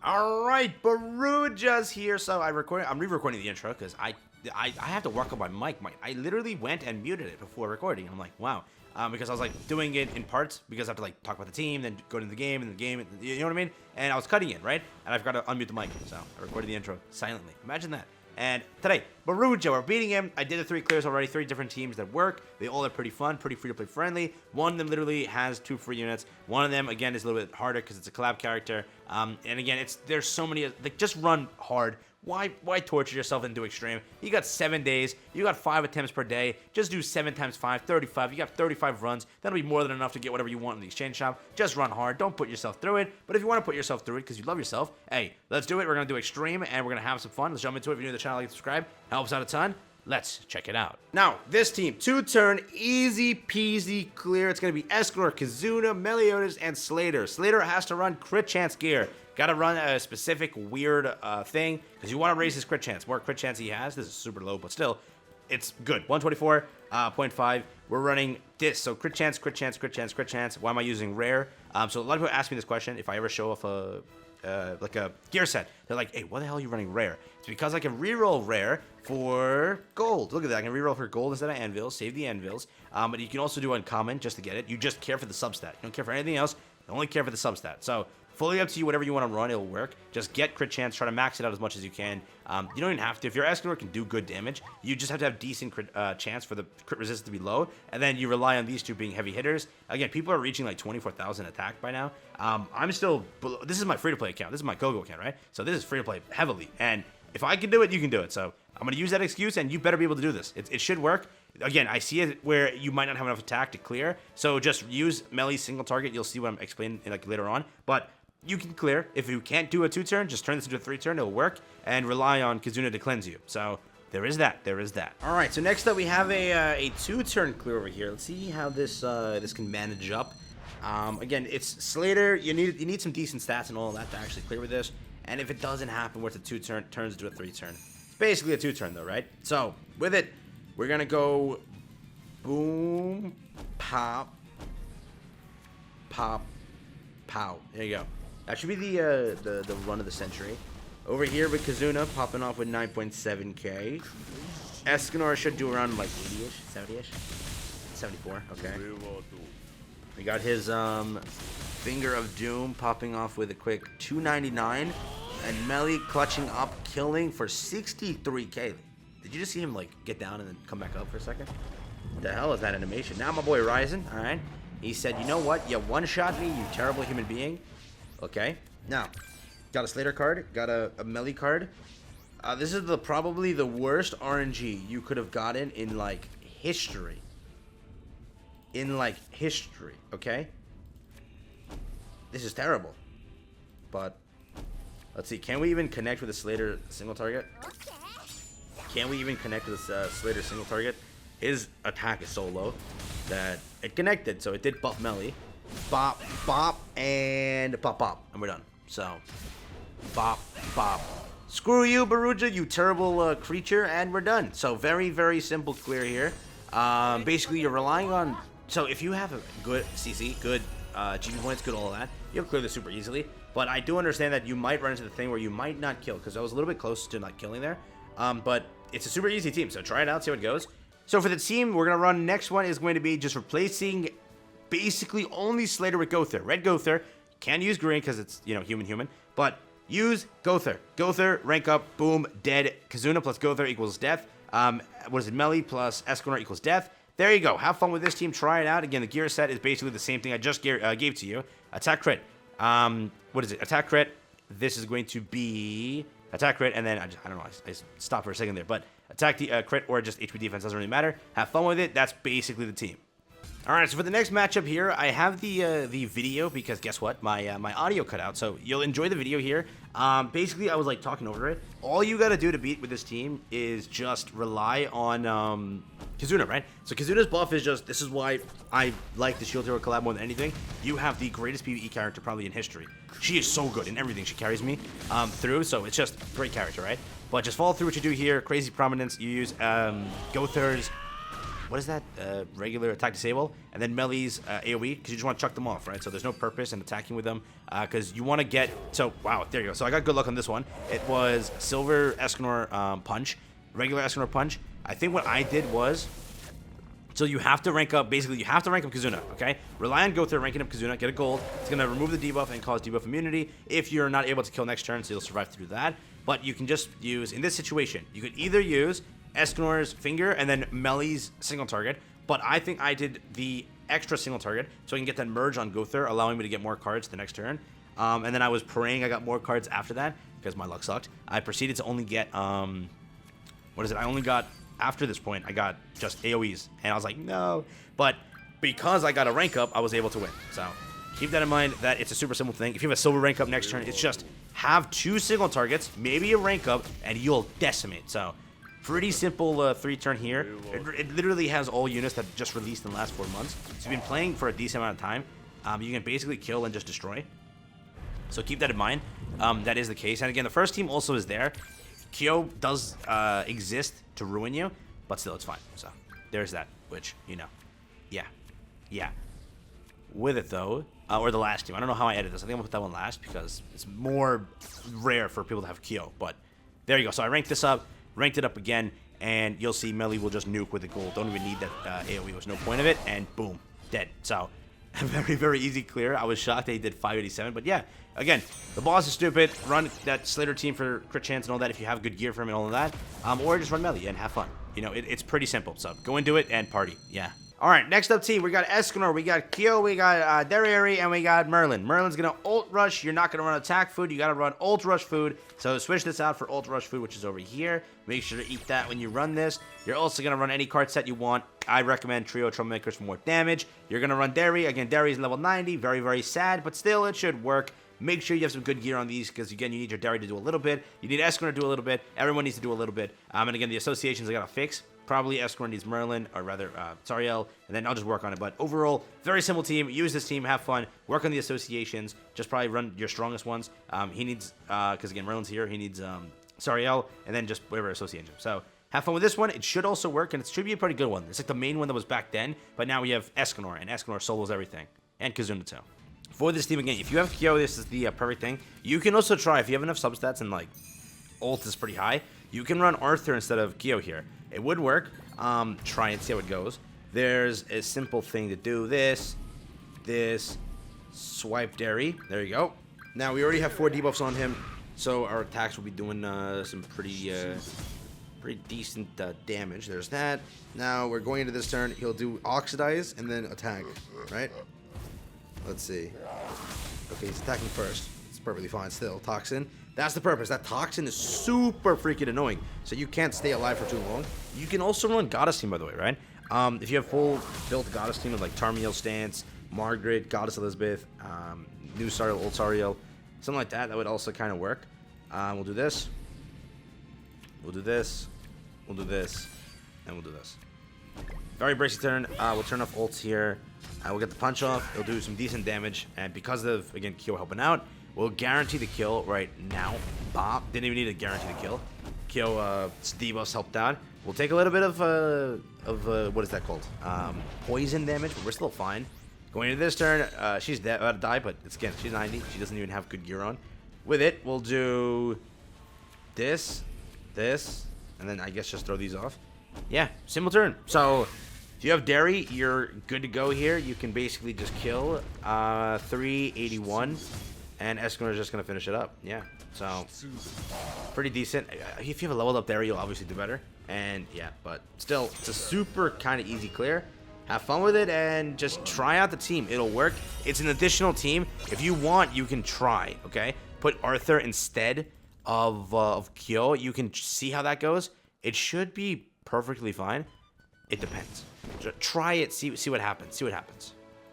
All right, BARUJA's here. So I'm re-recording the intro because I have to work on my mic. I literally went and muted it before recording. I'm like, wow. Because I was like doing it in parts because I have to like talk about the team, then go to the game, you know what I mean? And I was cutting it, right? And I forgot to unmute the mic, so I recorded the intro silently. Imagine that. And today, BARUJA, we're beating him. I did the 3 clears already, 3 different teams that work. They all are pretty fun, pretty free-to-play friendly. One of them literally has 2 free units. One of them, again, is a little bit harder because it's a collab character. And again, there's so many, like, just run hard. Why torture yourself and do extreme? You got 7 days. You got 5 attempts per day. Just do 7 times 5, 35. You got 35 runs. That'll be more than enough to get whatever you want in the exchange shop. Just run hard. Don't put yourself through it. But if you want to put yourself through it because you love yourself, hey, let's do it. We're going to do extreme and we're going to have some fun. Let's jump into it. If you're new to the channel, like, subscribe. Helps out a ton. Let's check it out. Now, this team, 2-turn, easy peasy clear. It's going to be Escanor, Kizuna, Meliodas, and Slater. Slater has to run crit chance gear. Got to run a specific weird thing because you want to raise his crit chance. More crit chance he has. This is super low, but still, it's good. 124.5. We're running this. So crit chance, crit chance, crit chance, crit chance. Why am I using rare? So a lot of people ask me this question if I ever show off like a gear set. They're like, hey, why the hell are you running rare? It's because I can reroll rare for gold. Look at that. I can reroll for gold instead of anvils. Save the anvils. But you can also do uncommon just to get it. You just care for the substat. You don't care for anything else. You only care for the substat. So fully up to you, whatever you want to run, it'll work. Just get crit chance, try to max it out as much as you can. You don't even have to. If your Escanor can do good damage, you just have to have decent crit chance for the crit resistance to be low, and then you rely on these 2 being heavy hitters. Again, people are reaching like 24,000 attack by now. I'm still below. This is my free-to-play account. This is my GoGo account, right? So this is free-to-play heavily, and if I can do it, you can do it. So I'm going to use that excuse, and you better be able to do this. It should work. Again, I see it where you might not have enough attack to clear, so just use melee single target. You'll see what I'm explaining like later on, but you can clear. If you can't do a 2-turn, just turn this into a 3-turn. It'll work, and rely on Kizuna to cleanse you. So there is that. There is that. All right. So next up, we have a 2-turn clear over here. Let's see how this this can manage up. Again, it's Slater. You need some decent stats and all of that to actually clear with this. And if it doesn't happen where it's a 2-turn, turns into a 3-turn. It's basically a 2-turn though, right? So with it, we're gonna go boom, pop, pop, pow. There you go. That should be the run of the century. Over here with Kizuna popping off with 9.7k. Escanor should do around like 80-ish, 70-ish, 74. Okay. We got his Finger of Doom popping off with a quick 299, and Melly clutching up, killing for 63k. Did you just see him like get down and then come back up for a second? What the hell is that animation? Now my boy Ryzen, all right. He said, you know what? You one-shot me, you terrible human being. Okay. Now, got a Slater card. Got a Melly card. This is probably the worst RNG you could have gotten in, like, history. Okay? This is terrible. But, let's see. Can we even connect with a Slater single target? Can we even connect with this Slater single target? His attack is so low that it connected, so it did buff Melly. Bop, bop, and pop, pop, and we're done. So, bop, bop. Screw you, BARUJA, you terrible creature, and we're done. So, very, very simple clear here. Basically, you're relying on... So, if you have a good CC, good GP points, good all of that, you'll clear this super easily. But I do understand that you might run into the thing where you might not kill, because I was a little bit close to not killing there. But it's a super easy team, so try it out, see how it goes. So, for the team we're going to run, next one is going to be just replacing... basically only Slater with Gowther. Red Gowther. Can use green because it's, you know, human. But use Gowther. Gowther, rank up, boom, dead. Kizuna plus Gowther equals death. What is it? Melly plus Escanor equals death. There you go. Have fun with this team. Try it out. Again, the gear set is basically the same thing I just gave to you. Attack crit. What is it? Attack crit. This is going to be attack crit, and then I don't know. I stopped for a second there, but attack the crit or just HP defense doesn't really matter. Have fun with it. That's basically the team. Alright, so for the next matchup here, I have the video because guess what? My audio cut out, so you'll enjoy the video here. Basically, I was like talking over it. All you gotta do to beat with this team is just rely on Kizuna, right? So Kizuna's buff is just, this is why I like the Shield Hero collab more than anything. You have the greatest PvE character probably in history. She is so good in everything she carries me through, so it's just a great character, right? But just follow through what you do here. Crazy prominence. You use Gowther's what is that? Regular attack disable, and then Meli's AoE, because you just want to chuck them off, right? So there's no purpose in attacking with them, because you want to get, so, wow, there you go. So I got good luck on this one. It was Silver Escanor punch, regular Escanor punch. I think what I did was, so you have to rank up, basically you have to rank up Kizuna, okay? Rely on Gowther ranking up Kizuna, get a gold. It's going to remove the debuff and cause debuff immunity if you're not able to kill next turn, so you'll survive through that. But you can just use, in this situation, you could either use Escanor's finger and then Meli's single target, but I think I did the extra single target so I can get that merge on Gowther, allowing me to get more cards the next turn. And then I was praying I got more cards after that because my luck sucked. I proceeded to only get, what is it? I only got, after this point, I got just AoEs, and I was like, no. But because I got a rank up, I was able to win. So keep that in mind, that it's a super simple thing. If you have a silver rank up next turn, it's just have 2 single targets, maybe a rank up, and you'll decimate. So pretty simple 3-turn here. It literally has all units that just released in the last 4 months. So you've been playing for a decent amount of time. You can basically kill and just destroy. So keep that in mind. That is the case. And again, the first team also is there. Kyo does exist to ruin you, but still it's fine. So there's that, which, you know, yeah. With it though, or the last team, I don't know how I edit this. I think I'm gonna put that one last because it's more rare for people to have Kyo, but there you go. So I ranked this up, ranked it up again, and you'll see Meli will just nuke with the gold. Don't even need that AoE. There's no point of it, and boom, dead. So very, very easy clear. I was shocked they did 587, but yeah, again, the boss is stupid. Run that Slater team for crit chance and all that if you have good gear for him and all of that, or just run Meli and have fun. You know, it's pretty simple. So go into it and party. Yeah. All right, next up team, we got Escanor, we got Kyo, we got Derriere, and we got Merlin. Merlin's going to ult rush. You're not going to run attack food. You got to run ult rush food. So switch this out for ult rush food, which is over here. Make sure to eat that when you run this. You're also going to run any card set you want. I recommend Trio Troublemakers for more damage. You're going to run Derry. Again, Derry's level 90. Very, very sad, but still it should work. Make sure you have some good gear on these because, again, you need your Derry to do a little bit. You need Escanor to do a little bit. Everyone needs to do a little bit. And again, the associations I got to fix. Probably Escanor needs Merlin, or rather, Sariel, and then I'll just work on it. But overall, very simple team. Use this team, have fun, work on the associations. Just probably run your strongest ones. He needs, because again, Merlin's here, he needs Sariel, and then just whatever association. So have fun with this one. It should also work, and it should be a pretty good one. It's like the main one that was back then, but now we have Escanor, and Escanor solos everything. And Kizuna too. For this team, again, if you have Kyo, this is the perfect thing. You can also try, if you have enough substats and, like, ult is pretty high, you can run Arthur instead of Kyo here. It would work. Try and see how it goes. There's a simple thing to do. This, swipe Derry. There you go. Now, we already have 4 debuffs on him, so our attacks will be doing some pretty decent damage. There's that. Now, we're going into this turn. He'll do Oxidize and then attack, right? Let's see. Okay, he's attacking first. It's perfectly fine still. Toxin. That's the purpose. That Toxin is super freaking annoying, so you can't stay alive for too long. You can also run Goddess team, by the way, right? If you have full built Goddess team with like Tarmiel Stance, Margaret, Goddess Elizabeth, New Sariel, Old Sariel, something like that, that would also kind of work. We'll do this. We'll do this. We'll do this. And we'll do this. Very bracey turn. We'll turn off ults here. We'll get the punch off. It'll do some decent damage. And because of, again, Kyo helping out, we'll guarantee the kill right now. Bob. Didn't even need to guarantee the kill. Kyo, debuffs helped out. We'll take a little bit of what is that called? Poison damage, but we're still fine. Going into this turn, she's about to die, but it's, again, she's 90. She doesn't even have good gear on. With it, we'll do this, and then I guess just throw these off. Yeah, simple turn. So if you have Derry, you're good to go here. You can basically just kill 381, and Escanor is just going to finish it up. Yeah, so pretty decent. If you have a leveled up Derry, you'll obviously do better. And yeah, but still, it's a super kind of easy clear. Have fun with it and just try out the team. It'll work. It's an additional team. If you want, you can try, okay? Put Arthur instead of Kyo. You can see how that goes. It should be perfectly fine. It depends. Try it, see what happens. See what happens.